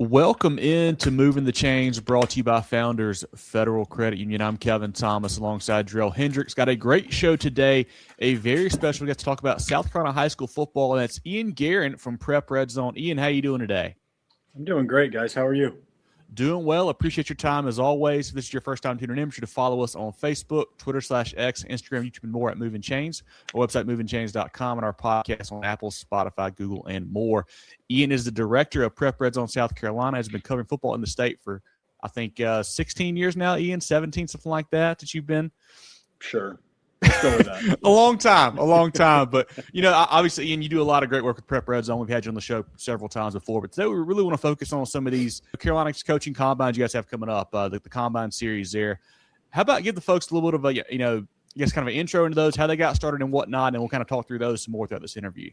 Welcome into Moving the Chains, brought to you by Founders Federal Credit Union. I'm Kevin Thomas alongside Jerel Hendricks. Got a great show today, a very special. We got to talk about South Carolina high school football, and that's Ian Guerin from Prep Redzone. Ian, how you doing today? I'm doing great, guys. How are you? Doing well. Appreciate your time as always. If this is your first time tuning in, be sure to follow us on Facebook, Twitter/X, Instagram, YouTube, and more at Movin Chains. Our website, movingchains.com, and our podcast on Apple, Spotify, Google, and more. Ian is the director of Prep Redzone South Carolina. Has been covering football in the state for, I think, 16 years now, Ian, 17, something like that you've been? Sure. Let's go with that. a long time. But, obviously, Ian, you do a lot of great work with Prep Redzone. We've had you on the show several times before. But today we really want to focus on some of these Carolina coaching combines you guys have coming up, the combine series there. How about give the folks a little bit of kind of an intro into those, how they got started and whatnot, and we'll kind of talk through those some more throughout this interview.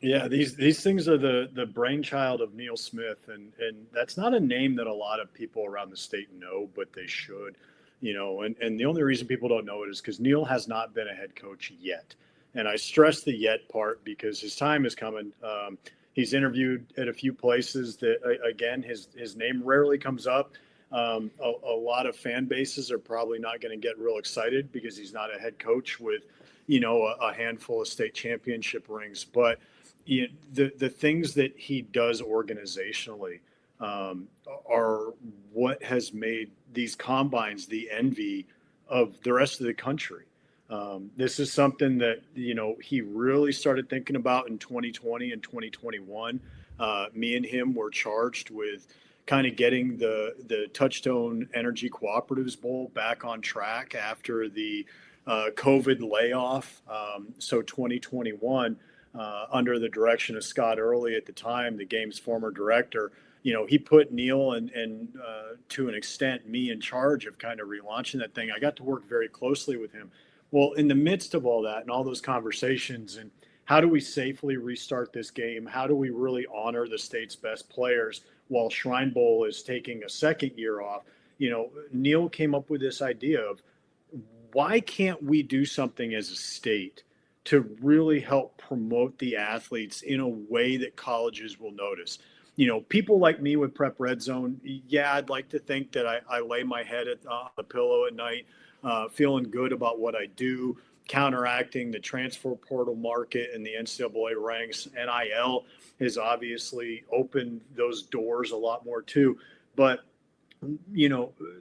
Yeah, these things are the brainchild of Neil Smith, and that's not a name that a lot of people around the state know, but they should. And the only reason people don't know it is because Neil has not been a head coach yet. And I stress the yet part because his time is coming. He's interviewed at a few places that, again, his name rarely comes up. A lot of fan bases are probably not going to get real excited because he's not a head coach with, a handful of state championship rings. But the things that he does organizationally are what has made these combines the envy of the rest of the country. This is something that, he really started thinking about in 2020 and 2021. Me and him were charged with kind of getting the Touchstone Energy Cooperatives Bowl back on track after the COVID layoff. So 2021, under the direction of Scott Early at the time, the game's former director, he put Neil and to an extent me in charge of kind of relaunching that thing. I got to work very closely with him. Well, in the midst of all that and all those conversations and how do we safely restart this game? How do we really honor the state's best players while Shrine Bowl is taking a second year off? Neil came up with this idea of why can't we do something as a state to really help promote the athletes in a way that colleges will notice? People like me with Prep Redzone, yeah, I'd like to think that I lay my head on the pillow at night, feeling good about what I do, counteracting the transfer portal market and the NCAA ranks. NIL has obviously opened those doors a lot more too. But,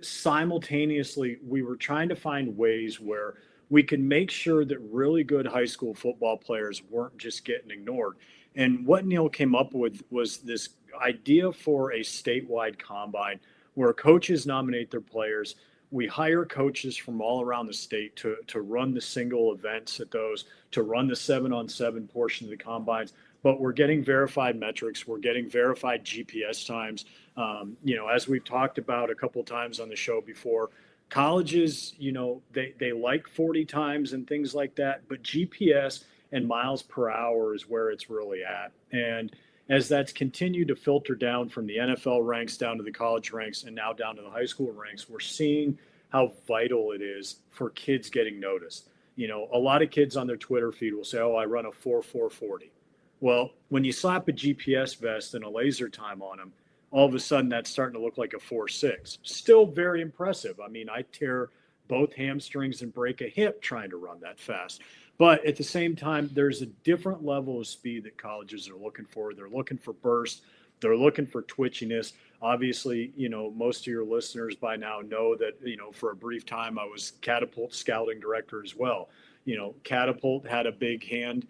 simultaneously, we were trying to find ways where we could make sure that really good high school football players weren't just getting ignored. And what Neil came up with was this idea for a statewide combine where coaches nominate their players. We hire coaches from all around the state to run the single events at those, to run the 7-on-7 portion of the combines. But we're getting verified metrics. We're getting verified GPS times. As we've talked about a couple of times on the show before, colleges, they like 40 times and things like that, but GPS and miles per hour is where it's really at. And as that's continued to filter down from the NFL ranks down to the college ranks and now down to the high school ranks, we're seeing how vital it is for kids getting noticed. A lot of kids on their Twitter feed will say, I run a 4.440. Well, when you slap a GPS vest and a laser time on them, all of a sudden that's starting to look like a 4.6. Still very impressive. I mean, I tear both hamstrings and break a hip trying to run that fast. But at the same time, there's a different level of speed that colleges are looking for. They're looking for burst. They're looking for twitchiness. Obviously, most of your listeners by now know that, for a brief time, I was Catapult scouting director as well. Catapult had a big hand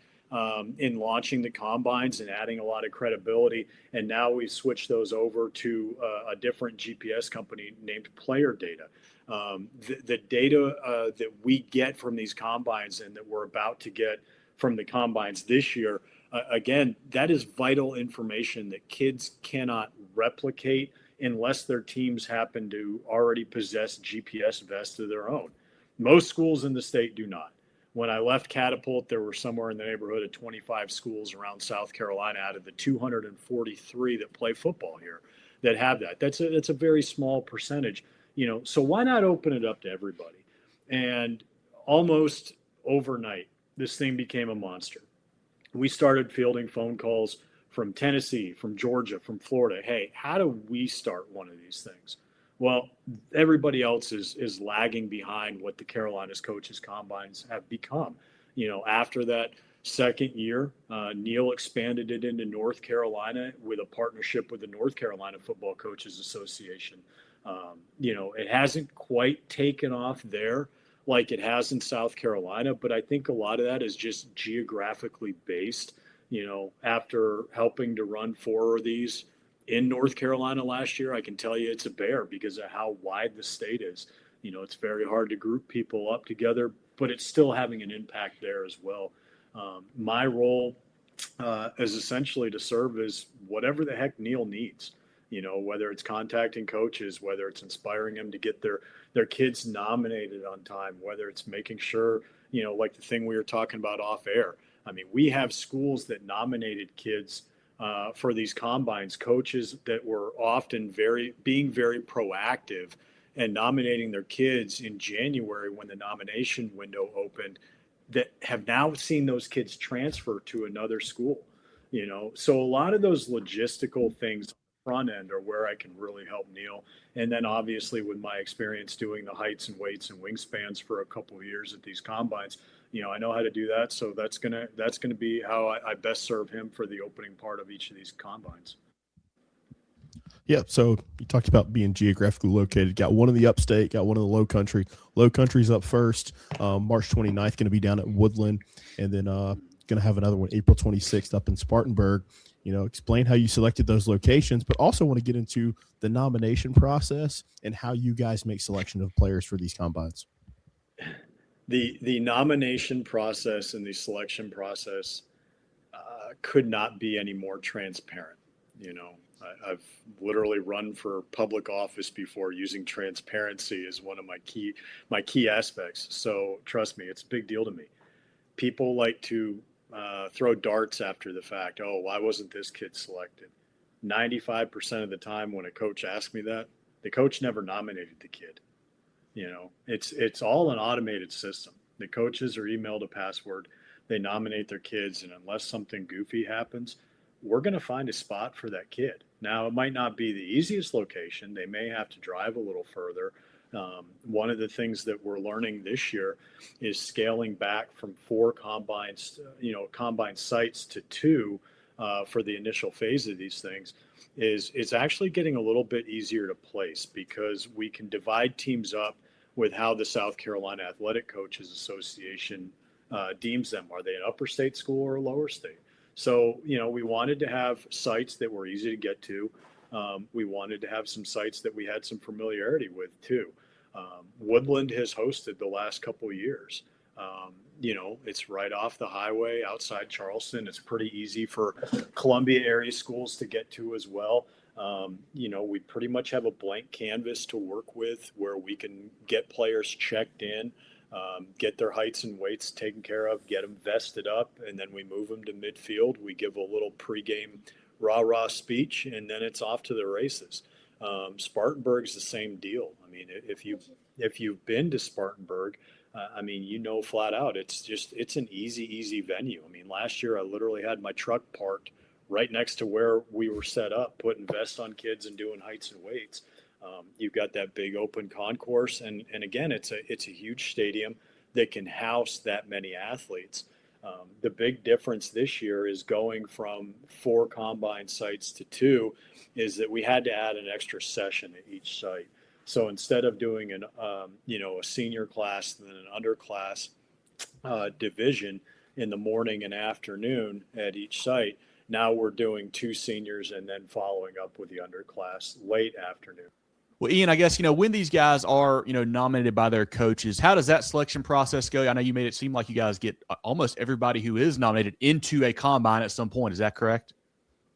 in launching the combines and adding a lot of credibility. And now we've switched those over to a different GPS company named Player Data. The data that we get from these combines and that we're about to get from the combines this year, again, that is vital information that kids cannot replicate unless their teams happen to already possess GPS vests of their own. Most schools in the state do not. When I left Catapult, there were somewhere in the neighborhood of 25 schools around South Carolina out of the 243 that play football here that have that. That's a very small percentage. So why not open it up to everybody? And almost overnight, this thing became a monster. We started fielding phone calls from Tennessee, from Georgia, from Florida. Hey, how do we start one of these things? Well, everybody else is lagging behind what the Carolinas coaches combines have become. After that second year, Neil expanded it into North Carolina with a partnership with the North Carolina Football Coaches Association. It hasn't quite taken off there like it has in South Carolina, but I think a lot of that is just geographically based. After helping to run 4 of these in North Carolina last year, I can tell you it's a bear because of how wide the state is. It's very hard to group people up together, but it's still having an impact there as well. My role is essentially to serve as whatever the heck Neil needs, whether it's contacting coaches, whether it's inspiring them to get their kids nominated on time, whether it's making sure, like the thing we were talking about off air. I mean, we have schools that nominated kids for these combines, coaches that were often being very proactive and nominating their kids in January when the nomination window opened, that have now seen those kids transfer to another school. So a lot of those logistical things front end are where I can really help Neil. And then obviously with my experience doing the heights and weights and wingspans for a couple of years at these combines, I know how to do that. So that's gonna be how I best serve him for the opening part of each of these combines. Yeah, so you talked about being geographically located. Got one in the upstate, got one in the low country. Low country's up first. March 29th, going to be down at Woodland, and then going to have another one April 26th up in Spartanburg. Explain how you selected those locations, but also want to get into the nomination process and how you guys make selection of players for these combines. The nomination process and the selection process could not be any more transparent. I've literally run for public office before, using transparency as one of my key aspects. So trust me, it's a big deal to me. People like to throw darts after the fact. Oh, why wasn't this kid selected? 95% of the time when a coach asks me that, the coach never nominated the kid. It's all an automated system. The coaches are emailed a password. They nominate their kids, and unless something goofy happens, we're going to find a spot for that kid. Now, it might not be the easiest location. They may have to drive a little further. One of the things that we're learning this year is scaling back from 4 combine sites to 2 for the initial phase of these things. It's actually getting a little bit easier to place because we can divide teams up with how the South Carolina Athletic Coaches Association deems them. Are they an upper state school or a lower state? So, we wanted to have sites that were easy to get to. We wanted to have some sites that we had some familiarity with too. Woodland has hosted the last couple of years. It's right off the highway outside Charleston. It's pretty easy for Columbia area schools to get to as well. We pretty much have a blank canvas to work with where we can get players checked in, get their heights and weights taken care of, get them vested up, and then we move them to midfield. We give a little pregame rah-rah speech, and then it's off to the races. Spartanburg's the same deal. I mean, if you've been to Spartanburg, flat out, it's an easy venue. I mean, last year I literally had my truck parked right next to where we were set up, putting vests on kids and doing heights and weights. You've got that big open concourse, and again, it's a huge stadium that can house that many athletes. The big difference this year is going from 4 combine sites to 2 is that we had to add an extra session at each site. So instead of doing a senior class and then an underclass division in the morning and afternoon at each site, now we're doing 2 seniors and then following up with the underclass late afternoon. Well, Ian, I guess, when these guys are, nominated by their coaches, how does that selection process go? I know you made it seem like you guys get almost everybody who is nominated into a combine at some point. Is that correct?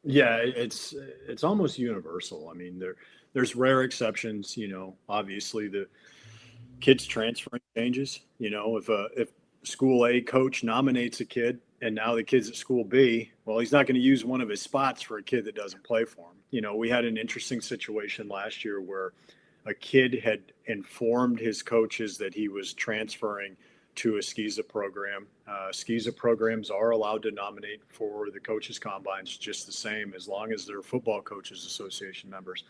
Yeah, it's almost universal. I mean, there's rare exceptions, obviously the kids transferring changes. If school A coach nominates a kid and now the kid's at school B, well, he's not going to use one of his spots for a kid that doesn't play for him. We had an interesting situation last year where a kid had informed his coaches that he was transferring to a SCISA program. SCISA programs are allowed to nominate for the coaches combines just the same, as long as they're football coaches association members.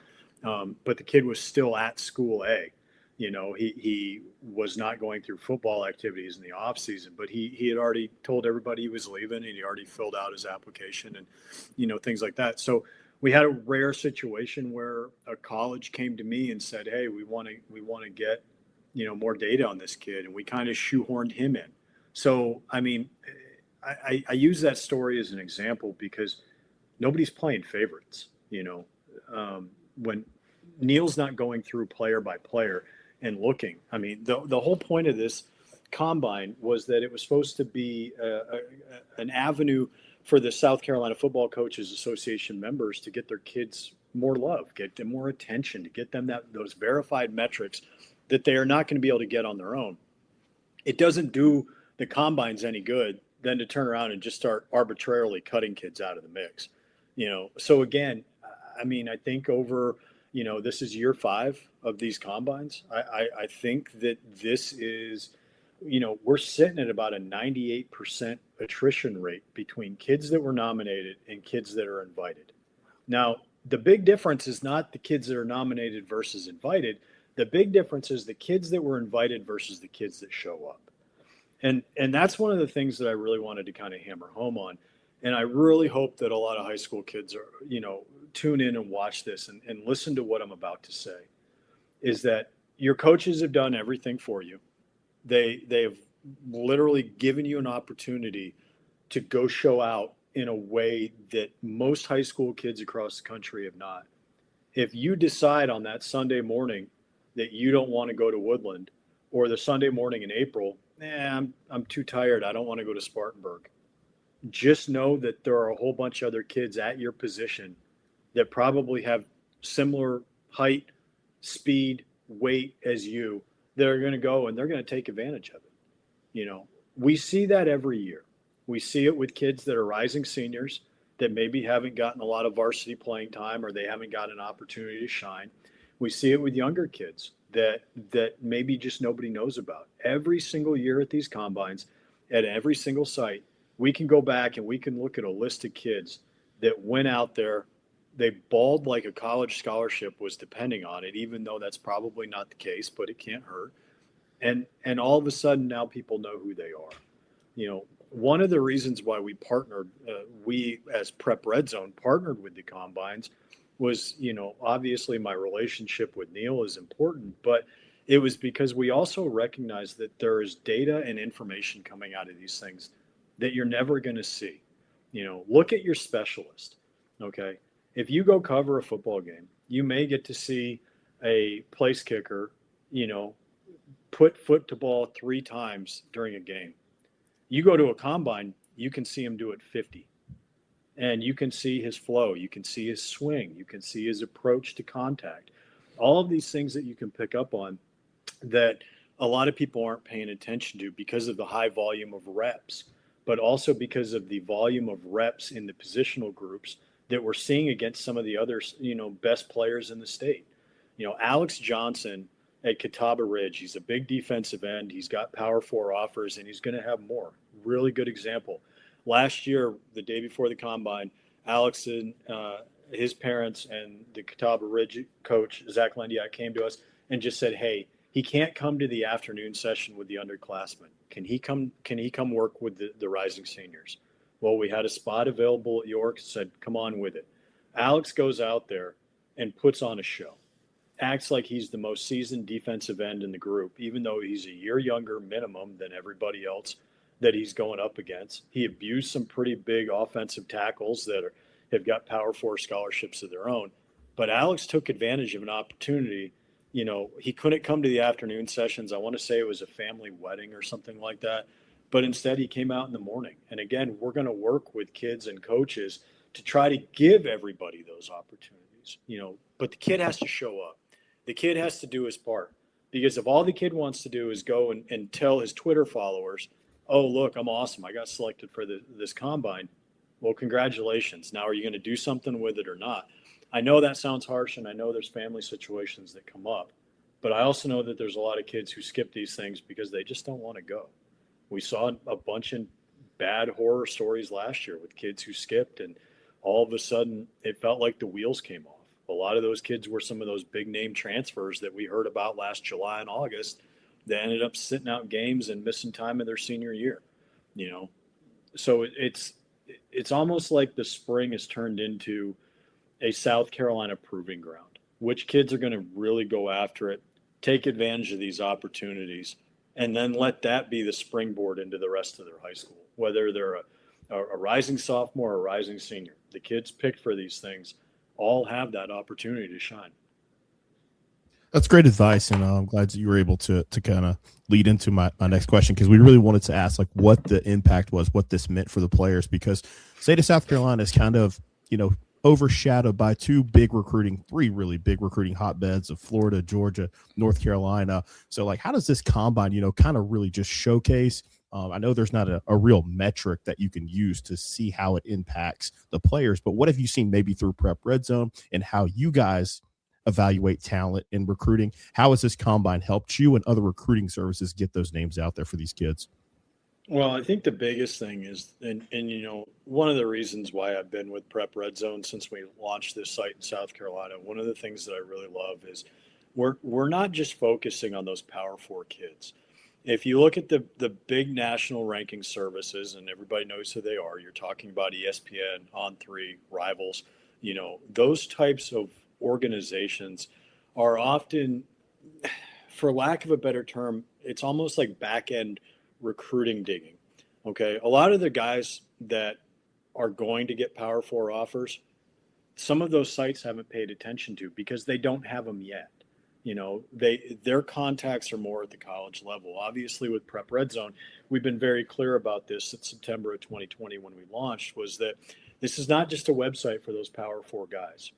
But the kid was still at school A. He was not going through football activities in the off season, but he had already told everybody he was leaving, and he already filled out his application and, things like that. So we had a rare situation where a college came to me and said, "Hey, we want to get, more data on this kid." And we kind of shoehorned him in. So, I mean, I use that story as an example because nobody's playing favorites, when Neil's not going through player by player and looking. I mean, the whole point of this combine was that it was supposed to be an avenue for the South Carolina Football Coaches Association members to get their kids more love, get them more attention, to get them those verified metrics that they are not going to be able to get on their own. It doesn't do the combines any good than to turn around and just start arbitrarily cutting kids out of the mix. So again, I mean, I think over, this is year 5 of these combines. I think that this is, we're sitting at about a 98% attrition rate between kids that were nominated and kids that are invited. Now, the big difference is not the kids that are nominated versus invited. The big difference is the kids that were invited versus the kids that show up. And that's one of the things that I really wanted to kind of hammer home on. And I really hope that a lot of high school kids are, tune in and watch this and listen to what I'm about to say, is that your coaches have done everything for you. They've literally given you an opportunity to go show out in a way that most high school kids across the country have not. If you decide on that Sunday morning that you don't want to go to Woodland, or the Sunday morning in April, I'm too tired, I don't want to go to Spartanburg, just know that there are a whole bunch of other kids at your position that probably have similar height, speed, weight as you that are going to go and they're going to take advantage of it. We see that every year. We see it with kids that are rising seniors that maybe haven't gotten a lot of varsity playing time, or they haven't got an opportunity to shine. We see it with younger kids that maybe just nobody knows about. Every single year at these combines, at every single site, we can go back and we can look at a list of kids that went out there. They balled like a college scholarship was depending on it, even though that's probably not the case, but it can't hurt. And all of a sudden now people know who they are. One of the reasons why we partnered, we as Prep Redzone partnered with the combines was, obviously my relationship with Neil is important, but it was because we also recognize that there is data and information coming out of these things that you're never going to see. Look at your specialist. Okay. If you go cover a football game, you may get to see a place kicker, put foot to ball 3 times during a game. You go to a combine, you can see him do it 50. And you can see his flow. You can see his swing. You can see his approach to contact. All of these things that you can pick up on that a lot of people aren't paying attention to because of the high volume of reps, but also because of the volume of reps in the positional groups that we're seeing against some of the other, best players in the state. Alex Johnson at Catawba Ridge, he's a big defensive end. He's got Power 4 offers, and he's going to have more. Really good example. Last year, the day before the combine, Alex and his parents and the Catawba Ridge coach, Zach Lendiak, came to us and just said, "Hey, he can't come to the afternoon session with the underclassmen. Can he come work with the rising seniors?" Well, we had a spot available at York, said, "Come on with it." Alex goes out there and puts on a show, acts like he's the most seasoned defensive end in the group, even though he's a year younger minimum than everybody else that he's going up against. He abused some pretty big offensive tackles that have got Power 4 scholarships of their own. But Alex took advantage of an opportunity. He couldn't come to the afternoon sessions. I want to say it was a family wedding or something like that. But instead, he came out in the morning. And again, we're going to work with kids and coaches to try to give everybody those opportunities. But the kid has to show up. The kid has to do his part. Because if all the kid wants to do is go and tell his Twitter followers, "Oh, look, I'm awesome. I got selected for this combine." Well, congratulations. Now, are you going to do something with it or not? I know that sounds harsh, and I know there's family situations that come up. But I also know that there's a lot of kids who skip these things because they just don't want to go. We saw a bunch of bad horror stories last year with kids who skipped, and all of a sudden it felt like the wheels came off. A lot of those kids were some of those big name transfers that we heard about last July and August that ended up sitting out games and missing time in their senior year. So it's almost like the spring has turned into a South Carolina proving ground. Which kids are going to really go after it, take advantage of these opportunities, and then let that be the springboard into the rest of their high school, whether they're a rising sophomore or a rising senior. The kids picked for these things all have that opportunity to shine. That's great advice, and I'm glad that you were able to kind of lead into my next question, because we really wanted to ask what the impact was, what this meant for the players, because state of South Carolina is kind of overshadowed by three really big recruiting hotbeds of Florida, Georgia, North Carolina. So how does this combine kind of really just showcase? I know there's not a real metric that you can use to see how it impacts the players, but what have you seen maybe through Prep Redzone and how you guys evaluate talent in recruiting? How has this combine helped you and other recruiting services get those names out there for these kids? Well, I think the biggest thing is, and one of the reasons why I've been with Prep Redzone since we launched this site in South Carolina, one of the things that I really love is we're not just focusing on those Power 4 kids. If you look at the big national ranking services, and everybody knows who they are, you're talking about ESPN, On3, Rivals, those types of organizations are often, for lack of a better term, it's almost like back-end recruiting digging. Okay. A lot of the guys that are going to get Power 4 offers, some of those sites haven't paid attention to because they don't have them yet. Their contacts are more at the college level. Obviously with Prep Redzone, we've been very clear about this since September of 2020 when we launched, was that this is not just a website for those Power 4 guys.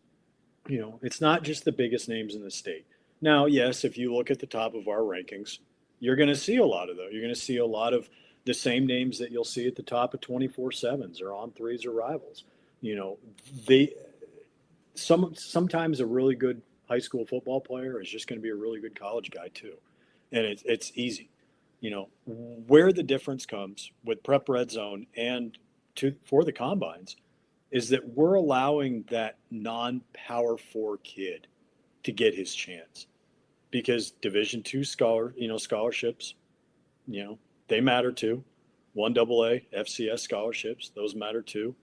It's not just the biggest names in the state. Now, yes, if you look at the top of our rankings, you're going to see a lot of those. You're going to see a lot of the same names that you'll see at the top of 24/7s or On3s or Rivals. Sometimes a really good high school football player is just going to be a really good college guy too, and it's easy. Where the difference comes with Prep Redzone and for the combines is that we're allowing that non-Power 4 kid to get his chance. Because Division II scholarships, they matter too. 1AA FCS scholarships, those matter too.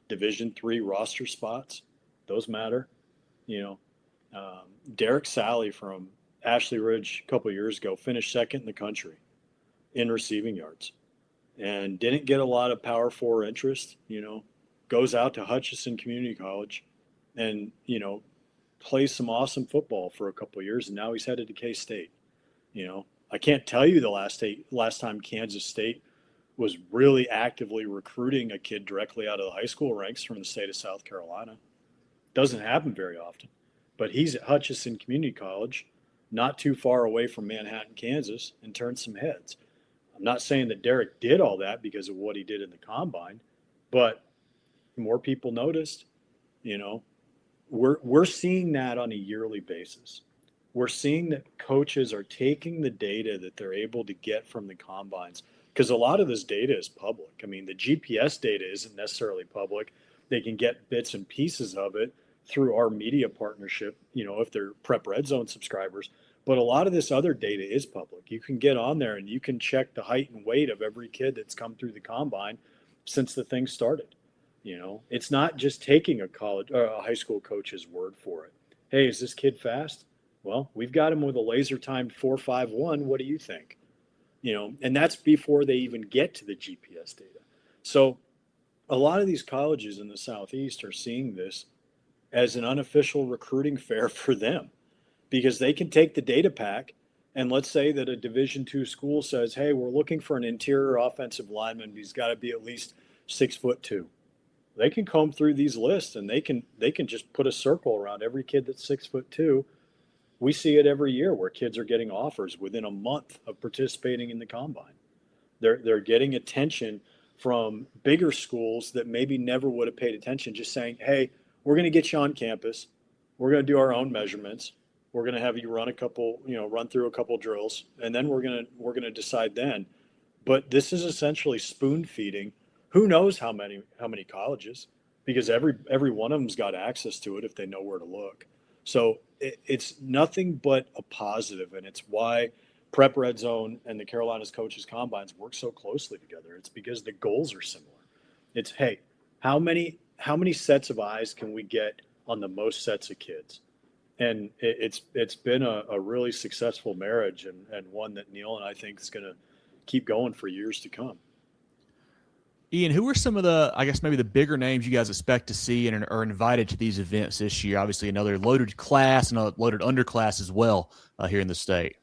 Division III roster spots, those matter. Derek Sally from Ashley Ridge a couple of years ago finished second in the country in receiving yards and didn't get a lot of Power 4 interest, goes out to Hutchinson Community College and, plays some awesome football for a couple of years, and now he's headed to K-State. I can't tell you the last time Kansas State was really actively recruiting a kid directly out of the high school ranks from the state of South Carolina. Doesn't happen very often. But he's at Hutchinson Community College, not too far away from Manhattan, Kansas, and turned some heads. I'm not saying that Derek did all that because of what he did in the combine, but more people noticed, We're seeing that on a yearly basis. We're seeing that coaches are taking the data that they're able to get from the combines, because a lot of this data is public. I mean, the GPS data isn't necessarily public. They can get bits and pieces of it through our media partnership, if they're Prep Redzone subscribers. But a lot of this other data is public. You can get on there and you can check the height and weight of every kid that's come through the combine since the thing started. It's not just taking a high school coach's word for it. Hey, is this kid fast? Well, we've got him with a laser timed 4.51. What do you think? And that's before they even get to the GPS data. So a lot of these colleges in the Southeast are seeing this as an unofficial recruiting fair for them, because they can take the data pack and let's say that a Division II school says, hey, we're looking for an interior offensive lineman. He's got to be at least 6'2". They can comb through these lists and they can just put a circle around every kid that's 6'2". We see it every year where kids are getting offers within a month of participating in the combine. They're getting attention from bigger schools that maybe never would have paid attention, just saying, hey, we're going to get you on campus. We're going to do our own measurements. We're going to have you run through a couple drills, and then we're going to decide then, but this is essentially spoon feeding. Who knows how many colleges, because every one of them's got access to it if they know where to look. So it's nothing but a positive, and it's why Prep Redzone and the Carolinas Coaches Combines work so closely together. It's because the goals are similar. It's, hey, how many sets of eyes can we get on the most sets of kids? And it's been a really successful marriage, and one that Neil and I think is going to keep going for years to come. Ian, who are some of the, I guess, maybe the bigger names you guys expect to see and are invited to these events this year? Obviously, another loaded class and a loaded underclass as well here in the state.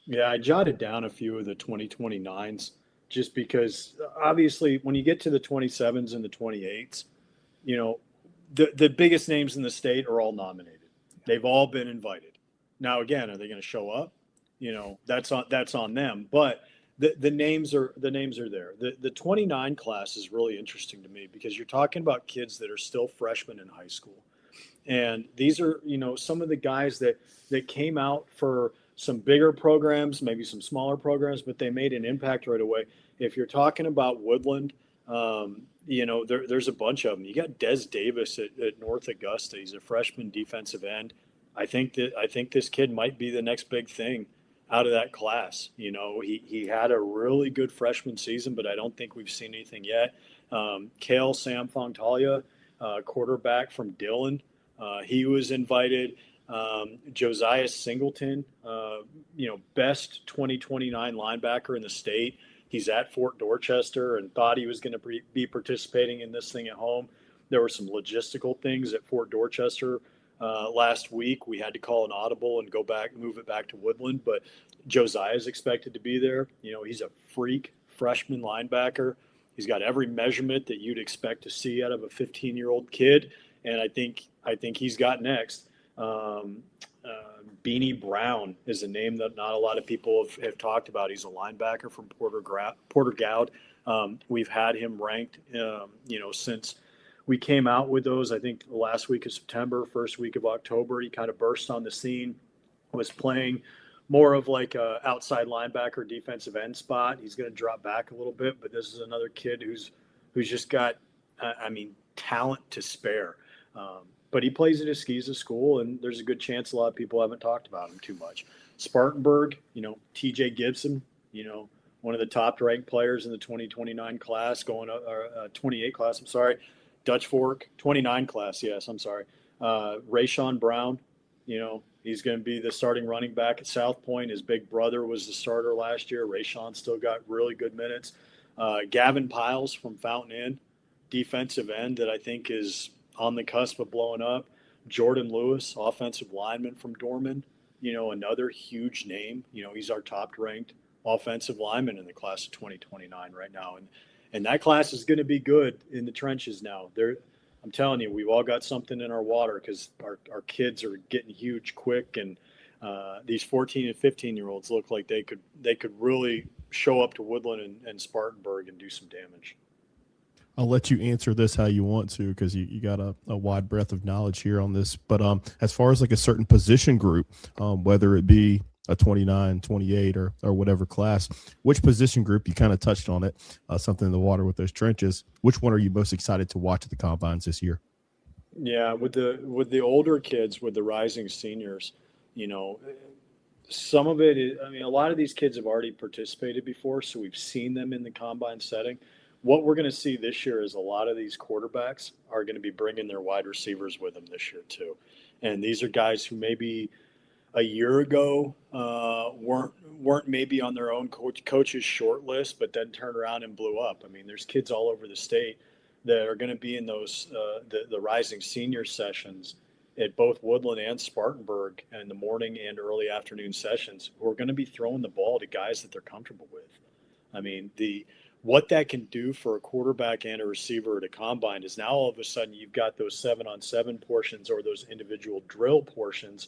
Yeah, I jotted down a few of the 2029s just because obviously when you get to the 27s and the 28s, you know, the biggest names in the state are all nominated. They've all been invited. Now, again, are they going to show up? You know, that's on them. But the names are there. The 29 class is really interesting to me because you're talking about kids that are still freshmen in high school. And these are, you know, some of the guys that came out for some bigger programs, maybe some smaller programs, but they made an impact right away. If you're talking about Woodland, you know, there's a bunch of them. You got Des Davis at North Augusta. He's a freshman defensive end. I think this kid might be the next big thing out of that class. You know, he had a really good freshman season, but I don't think we've seen anything yet. Kale Sam Fontalia, quarterback from Dillon, he was invited. Josiah Singleton, you know, best 2029 linebacker in the state. He's at Fort Dorchester and thought he was going to be participating in this thing at home. There were some logistical things at Fort Dorchester last week. We had to call an audible and move it back to Woodland. But Josiah is expected to be there. You know, he's a freak freshman linebacker. He's got every measurement that you'd expect to see out of a 15-year-old kid. And I think he's got next. Beanie Brown is a name that not a lot of people have talked about. He's a linebacker from Porter Goud. We've had him ranked, you know, since we came out with those. I think the last week of September, first week of October, he kind of burst on the scene, was playing more of like a outside linebacker defensive end spot. He's going to drop back a little bit, but this is another kid who's just got, talent to spare. But he plays at Esquiza school, and there's a good chance a lot of people haven't talked about him too much. Spartanburg, you know, TJ Gibson, you know, one of the top-ranked players in the 2029 class, 28 class, I'm sorry. Dutch Fork, 29 class, yes, I'm sorry. Rayshawn Brown, you know, he's going to be the starting running back at South Point. His big brother was the starter last year. Rayshawn still got really good minutes. Gavin Piles from Fountain Inn, defensive end that I think is on the cusp of blowing up. Jordan Lewis, offensive lineman from Dorman, you know, another huge name. You know, he's our top-ranked offensive lineman in the class of 2029 right now. And that class is going to be good in the trenches now. I'm telling you, we've all got something in our water because our kids are getting huge quick, and these 14 and 15-year-olds look like they could really show up to Woodland and Spartanburg and do some damage. I'll let you answer this how you want to because you got a wide breadth of knowledge here on this. But as far as like a certain position group, whether it be a 29, 28, or whatever class, which position group, you kind of touched on it, something in the water with those trenches, which one are you most excited to watch at the combines this year? Yeah, with the older kids, with the rising seniors, you know, some of it is, a lot of these kids have already participated before, so we've seen them in the combine setting. What we're going to see this year is a lot of these quarterbacks are going to be bringing their wide receivers with them this year too. And these are guys who maybe a year ago weren't maybe on their own coach's short list, but then turned around and blew up. I mean, there's kids all over the state that are going to be in those the rising senior sessions at both Woodland and Spartanburg in the morning and early afternoon sessions who are going to be throwing the ball to guys that they're comfortable with. I mean, what that can do for a quarterback and a receiver at a combine is now all of a sudden you've got those 7-on-7 portions or those individual drill portions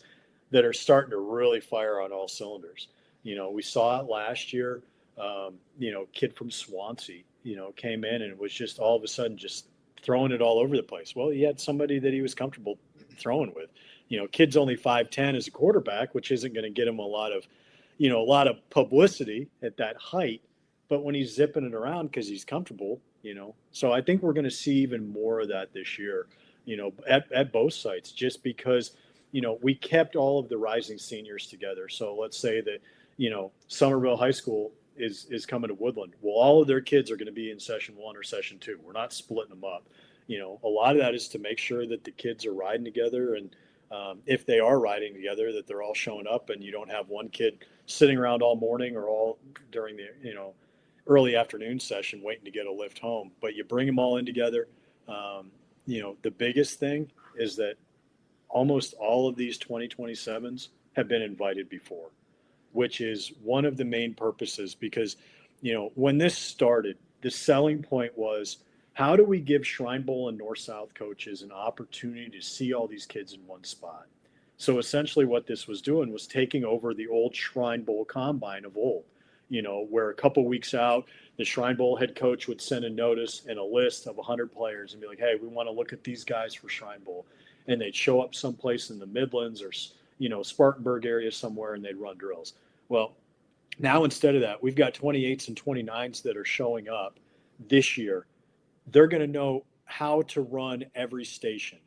that are starting to really fire on all cylinders. You know, we saw it last year. You know, kid from Swansea, you know, came in and was just all of a sudden just throwing it all over the place. Well, he had somebody that he was comfortable throwing with. You know, kid's only 5'10" as a quarterback, which isn't going to get him a lot of publicity at that height. but when he's zipping it around because he's comfortable, So I think we're going to see even more of that this year, at both sites, just because, we kept all of the rising seniors together. So let's say that, Somerville High School is coming to Woodland. Well, all of their kids are going to be in session 1 or session 2. We're not splitting them up. A lot of that is to make sure that the kids are riding together, and if they are riding together, that they're all showing up, and you don't have one kid sitting around all morning or all during the early afternoon session waiting to get a lift home. But you bring them all in together. The biggest thing is that almost all of these 2027s have been invited before, which is one of the main purposes, because when this started, the selling point was, how do we give Shrine Bowl and North-South coaches an opportunity to see all these kids in one spot? So essentially what this was doing was taking over the old Shrine Bowl combine of old, where a couple weeks out, the Shrine Bowl head coach would send a notice and a list of 100 players and be like, hey, we want to look at these guys for Shrine Bowl. And they'd show up someplace in the Midlands or, Spartanburg area somewhere, and they'd run drills. Well, now instead of that, we've got 28s and 29s that are showing up this year. They're going to know how to run every station.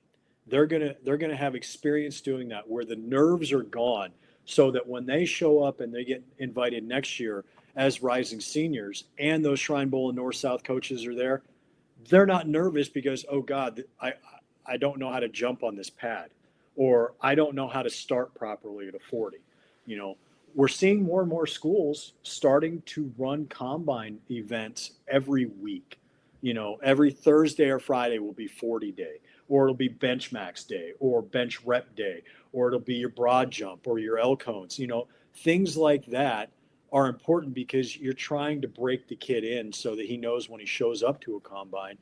They're going to have experience doing that, where the nerves are gone, so that when they show up and they get invited next year as rising seniors, and those Shrine Bowl and North-South coaches are there, they're not nervous because, oh God, I don't know how to jump on this pad, or I don't know how to start properly at a 40. We're seeing more and more schools starting to run combine events every week. Every Thursday or Friday will be 40 day, or it'll be bench max day, or bench rep day, or it'll be your broad jump or your L cones. Things like that are important, because you're trying to break the kid in so that he knows when he shows up to a combine,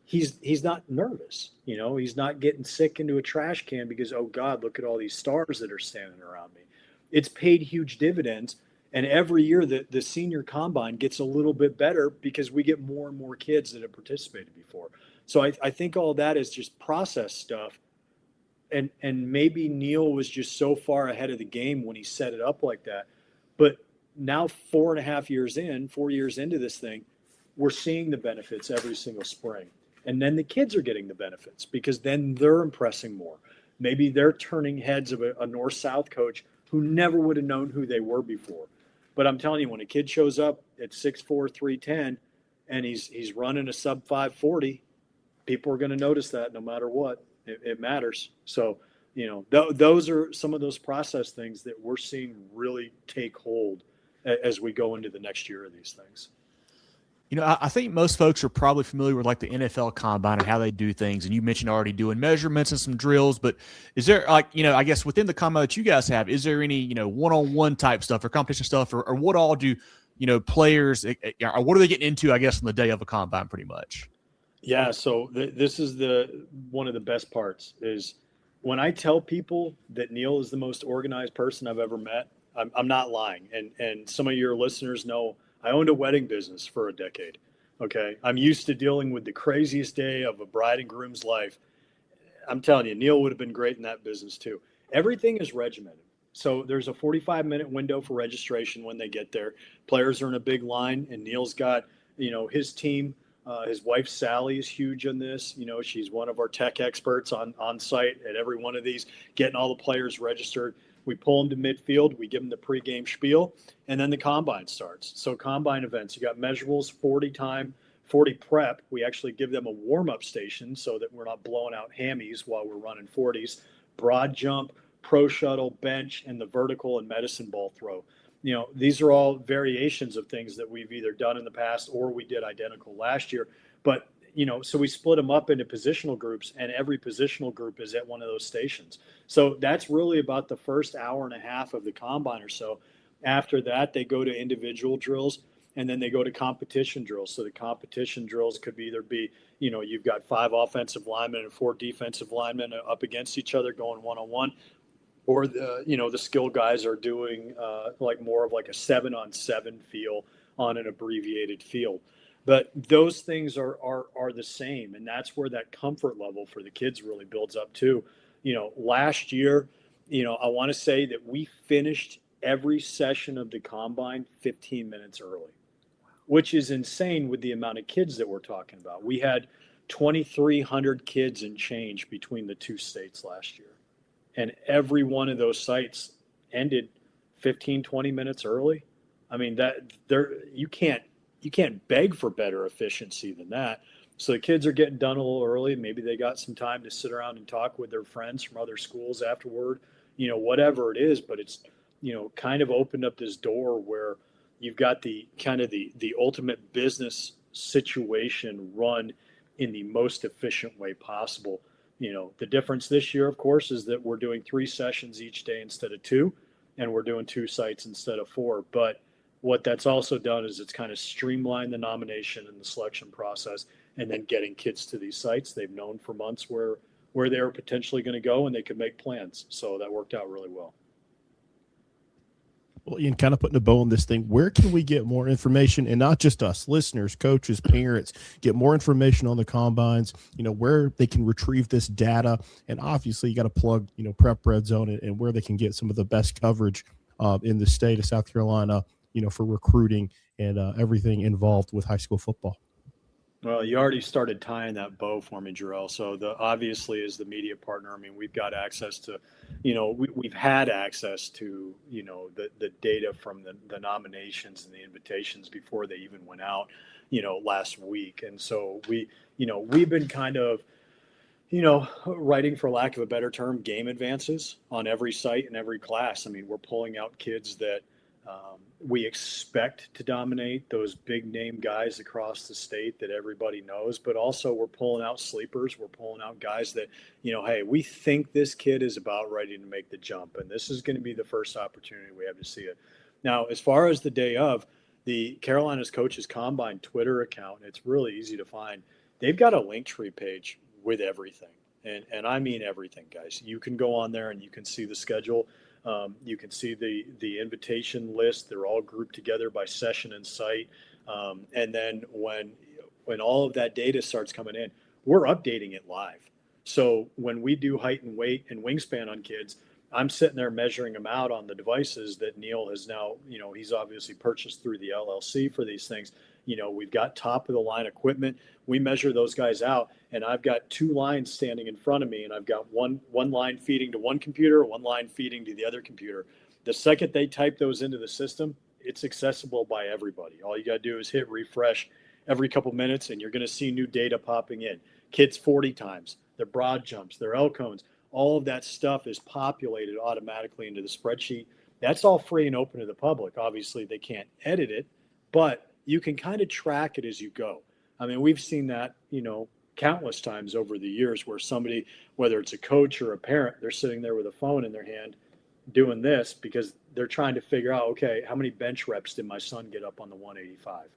he's not nervous. He's not getting sick into a trash can because, oh God, look at all these stars that are standing around me. It's paid huge dividends. And every year the senior combine gets a little bit better, because we get more and more kids that have participated before. So I think all that is just process stuff. And maybe Neil was just so far ahead of the game when he set it up like that. But now 4 years into this thing, we're seeing the benefits every single spring. And then the kids are getting the benefits, because then they're impressing more. Maybe they're turning heads of a North-South coach who never would have known who they were before. But I'm telling you, when a kid shows up at 6'4", 310, and he's running a sub 540, people are going to notice that no matter what. It matters. So, those are some of those process things that we're seeing really take hold as we go into the next year of these things. I think most folks are probably familiar with like the NFL combine and how they do things. And you mentioned already doing measurements and some drills, but is there I guess within the combine that you guys have, is there any, one-on-one type stuff or competition stuff, or what all do, players, or what are they getting into, I guess, on the day of a combine pretty much? Yeah. So this is one of the best parts is when I tell people that Neil is the most organized person I've ever met, I'm not lying. And some of your listeners know I owned a wedding business for a decade. Okay. I'm used to dealing with the craziest day of a bride and groom's life. I'm telling you, Neil would have been great in that business too. Everything is regimented. So there's a 45-minute window for registration when they get there. Players are in a big line, and Neil's got, his team. His wife, Sally, is huge on this. She's one of our tech experts on site at every one of these, getting all the players registered. We pull them to midfield. We give them the pregame spiel, and then the combine starts. So combine events, you got measurables, 40 time, 40 prep. We actually give them a warm-up station so that we're not blowing out hammies while we're running 40s. Broad jump, pro shuttle, bench, and the vertical and medicine ball throw. These are all variations of things that we've either done in the past or we did identical last year. But, so we split them up into positional groups, and every positional group is at one of those stations. So that's really about the first hour and a half of the combine or so. After that, they go to individual drills, and then they go to competition drills. So the competition drills could either be, you've got 5 offensive linemen and 4 defensive linemen up against each other going one-on-one. Or the skill guys are doing more of like a 7-on-7 feel on an abbreviated field. But those things are the same, and that's where that comfort level for the kids really builds up too. Last year, I want to say that we finished every session of the combine 15 minutes early, which is insane with the amount of kids that we're talking about. We had 2,300 kids and change between the two states last year. And every one of those sites ended 15, 20 minutes early. I mean, you can't beg for better efficiency than that. So the kids are getting done a little early. Maybe they got some time to sit around and talk with their friends from other schools afterward, whatever it is. But it's, kind of opened up this door where you've got the kind of the ultimate business situation run in the most efficient way possible. The difference this year, of course, is that we're doing 3 sessions each day instead of 2, and we're doing 2 sites instead of 4. But what that's also done is it's kind of streamlined the nomination and the selection process, and then getting kids to these sites. They've known for months where they were potentially going to go, and they could make plans. So that worked out really well. Well, Ian, kind of putting a bow on this thing, where can we get more information, and not just us, listeners, coaches, parents, get more information on the combines, where they can retrieve this data? And obviously you got to plug, Prep Redzone, and where they can get some of the best coverage in the state of South Carolina, for recruiting and everything involved with high school football. Well, you already started tying that bow for me, Jerel. So obviously as the media partner, I mean, we've got access to, we've had access to, the data from the nominations and the invitations before they even went out, last week. And so we've been kind of, writing, for lack of a better term, game advances on every site and every class. I mean, we're pulling out kids that we expect to dominate, those big name guys across the state that everybody knows, but also we're pulling out sleepers. We're pulling out guys that, hey, we think this kid is about ready to make the jump, and this is going to be the first opportunity we have to see it. Now, as far as the day of, the Carolina's Coaches Combine Twitter account, it's really easy to find. They've got a Linktree page with everything, and I mean everything, guys. You can go on there and you can see the schedule. You can see the invitation list. They're all grouped together by session and site. And then when all of that data starts coming in, we're updating it live. So when we do height and weight and wingspan on kids, I'm sitting there measuring them out on the devices that Neil has now, he's obviously purchased through the LLC for these things. We've got top of the line equipment. We measure those guys out, and I've got 2 lines standing in front of me, and I've got one line feeding to one computer, one line feeding to the other computer. The second they type those into the system, it's accessible by everybody. All you got to do is hit refresh every couple minutes, and you're going to see new data popping in. Kids 40 times, their broad jumps, their L cones, all of that stuff is populated automatically into the spreadsheet. That's all free and open to the public. Obviously, they can't edit it, but you can kind of track it as you go. I mean, we've seen that, countless times over the years where somebody, whether it's a coach or a parent, they're sitting there with a phone in their hand doing this because they're trying to figure out, okay, how many bench reps did my son get up on the 185?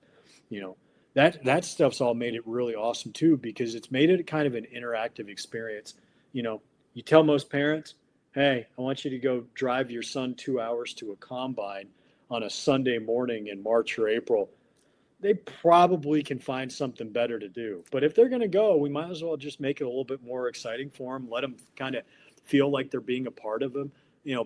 That stuff's all made it really awesome too, because it's made it kind of an interactive experience. You tell most parents, hey, I want you to go drive your son 2 hours to a combine on a Sunday morning in March or April. They probably can find something better to do. But if they're going to go, we might as well just make it a little bit more exciting for them. Let them kind of feel like they're being a part of them,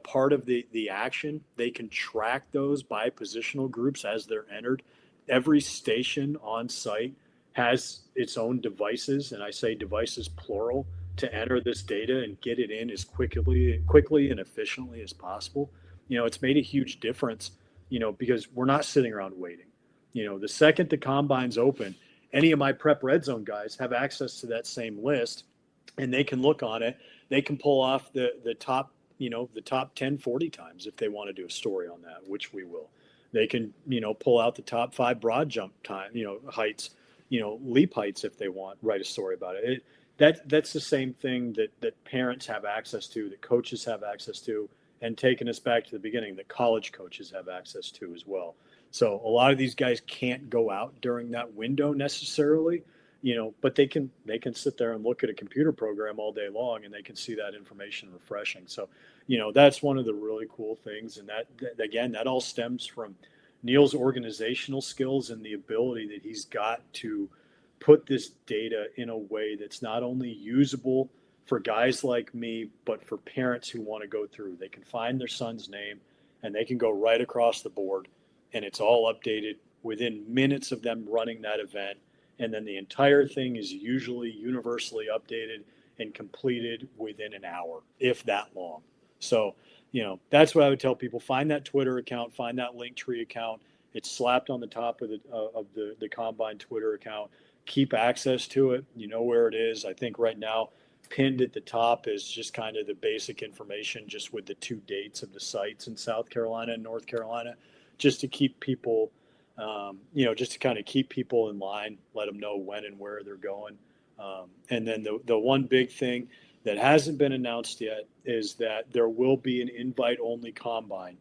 part of the action. They can track those by positional groups as they're entered. Every station on site has its own devices, and I say devices plural, to enter this data and get it in as quickly and efficiently as possible. It's made a huge difference, because we're not sitting around waiting. The second the combine's open, any of my Prep Redzone guys have access to that same list, and they can look on it. They can pull off the top, the top 10 40 times if they want to do a story on that, which we will. They can, pull out the top 5 broad jump time, heights, leap heights if they want, write a story about it. That's the same thing that parents have access to, that coaches have access to, and taking us back to the beginning, that college coaches have access to as well. So a lot of these guys can't go out during that window necessarily, but they can sit there and look at a computer program all day long, and they can see that information refreshing. So, that's one of the really cool things. And that all stems from Neil's organizational skills and the ability that he's got to put this data in a way that's not only usable for guys like me, but for parents who want to go through. They can find their son's name and they can go right across the board, and it's all updated within minutes of them running that event. And then the entire thing is usually universally updated and completed within an hour, if that long. So, that's what I would tell people. Find that Twitter account, find that Linktree account. It's slapped on the top of the Combine Twitter account. Keep access to it. You know where it is. I think right now, pinned at the top is just kind of the basic information, just with the 2 dates of the sites in South Carolina and North Carolina, just to keep people, just to kind of keep people in line, let them know when and where they're going. And then the one big thing that hasn't been announced yet is that there will be an invite-only combine.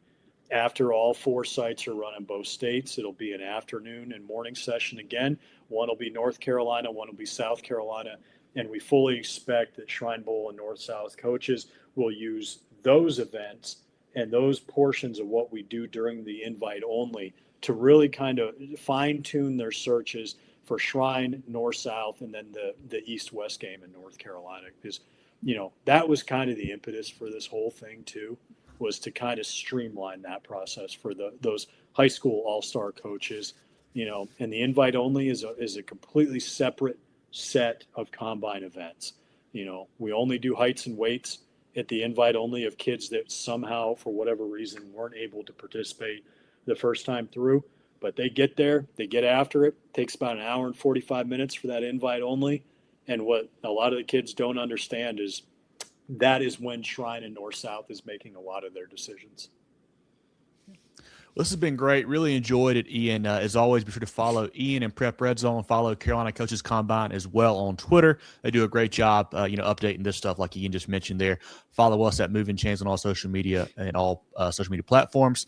After all 4 sites are run in both states, it'll be an afternoon and morning session again. One will be North Carolina, one will be South Carolina, and we fully expect that Shrine Bowl and North-South coaches will use those events and those portions of what we do during the invite-only to really kind of fine-tune their searches for Shrine, North-South, and then the East-West game in North Carolina. Because, that was kind of the impetus for this whole thing too, was to kind of streamline that process for those high school all-star coaches, and the invite-only is a completely separate set of combine events. We only do heights and weights at the invite-only of kids that somehow, for whatever reason, weren't able to participate the first time through. But they get there, they get after it. It takes about an hour and 45 minutes for that invite only. And what a lot of the kids don't understand is that is when Shrine and North-South is making a lot of their decisions. Well, this has been great. Really enjoyed it, Ian. As always, be sure to follow Ian and Prep Redzone. Follow Carolina Coaches Combine as well on Twitter. They do a great job, updating this stuff like Ian just mentioned there. Follow us at Movin Chains on all social media and all social media platforms.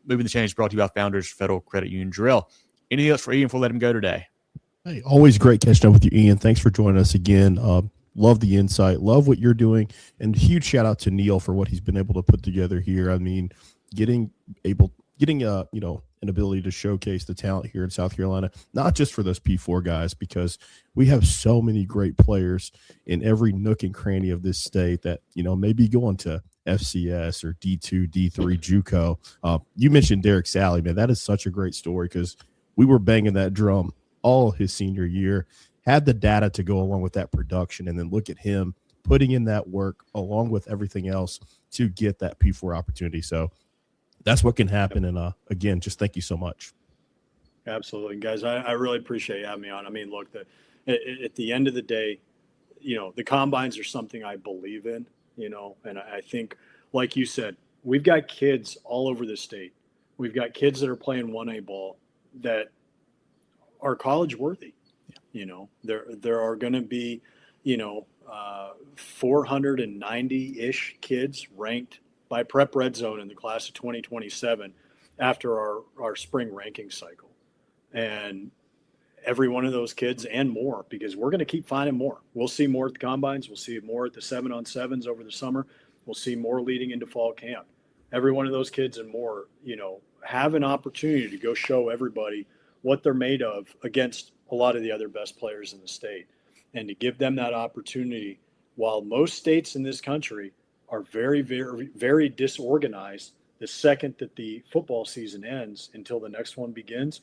Movin The Chains brought to you by Founders Federal Credit Union. Jerel, anything else for Ian before we let him go today? Hey, always great catching up with you, Ian. Thanks for joining us again. Love the insight. Love what you're doing. And huge shout out to Neil for what he's been able to put together here. I mean, getting an ability to showcase the talent here in South Carolina, not just for those P4 guys, because we have so many great players in every nook and cranny of this state that, maybe going to FCS or D2, D3, JUCO. You mentioned Derek Sally, man. That is such a great story because we were banging that drum all his senior year, had the data to go along with that production, and then look at him putting in that work along with everything else to get that P4 opportunity. So that's what can happen. And again, just thank you so much. Absolutely. Guys, I really appreciate you having me on. I mean, look, at the end of the day, the combines are something I believe in, and I think, like you said, we've got kids all over the state. We've got kids that are playing 1A ball that are college worthy. There are going to be, 490-ish kids ranked by Prep Redzone in the class of 2027 after our spring ranking cycle. And every one of those kids and more, because we're going to keep finding more. We'll see more at the combines. We'll see more at the 7-on-7s over the summer. We'll see more leading into fall camp. Every one of those kids and more, have an opportunity to go show everybody what they're made of against a lot of the other best players in the state, and to give them that opportunity. While most states in this country are very, very, very disorganized, the second that the football season ends until the next one begins,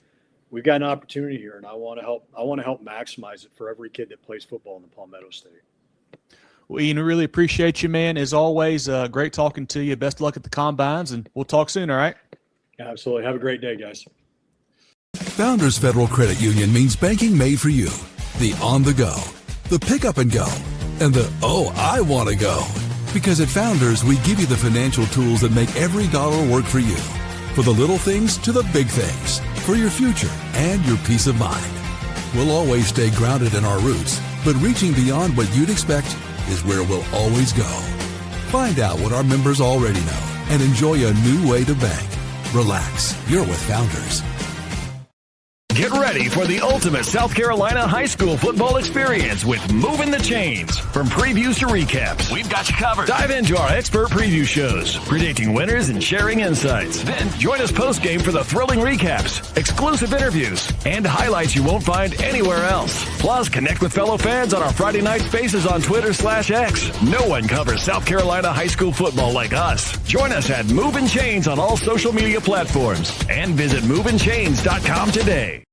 we've got an opportunity here, and I want to help maximize it for every kid that plays football in the Palmetto State. Well, Ian, we really appreciate you, man. As always, great talking to you. Best of luck at the combines, and we'll talk soon, all right? Absolutely. Have a great day, guys. Founders Federal Credit Union means banking made for you. The on the go, the pick up and go, and the I want to go. Because at Founders, we give you the financial tools that make every dollar work for you. For the little things to the big things. For your future and your peace of mind. We'll always stay grounded in our roots, but reaching beyond what you'd expect is where we'll always go. Find out what our members already know and enjoy a new way to bank. Relax, you're with Founders. Get ready for the ultimate South Carolina high school football experience with Movin The Chains. From previews to recaps, we've got you covered. Dive into our expert preview shows, predicting winners and sharing insights. Then join us post-game for the thrilling recaps, exclusive interviews, and highlights you won't find anywhere else. Plus, connect with fellow fans on our Friday night spaces on Twitter/X. No one covers South Carolina high school football like us. Join us at Movin Chains on all social media platforms and visit movinchains.com today.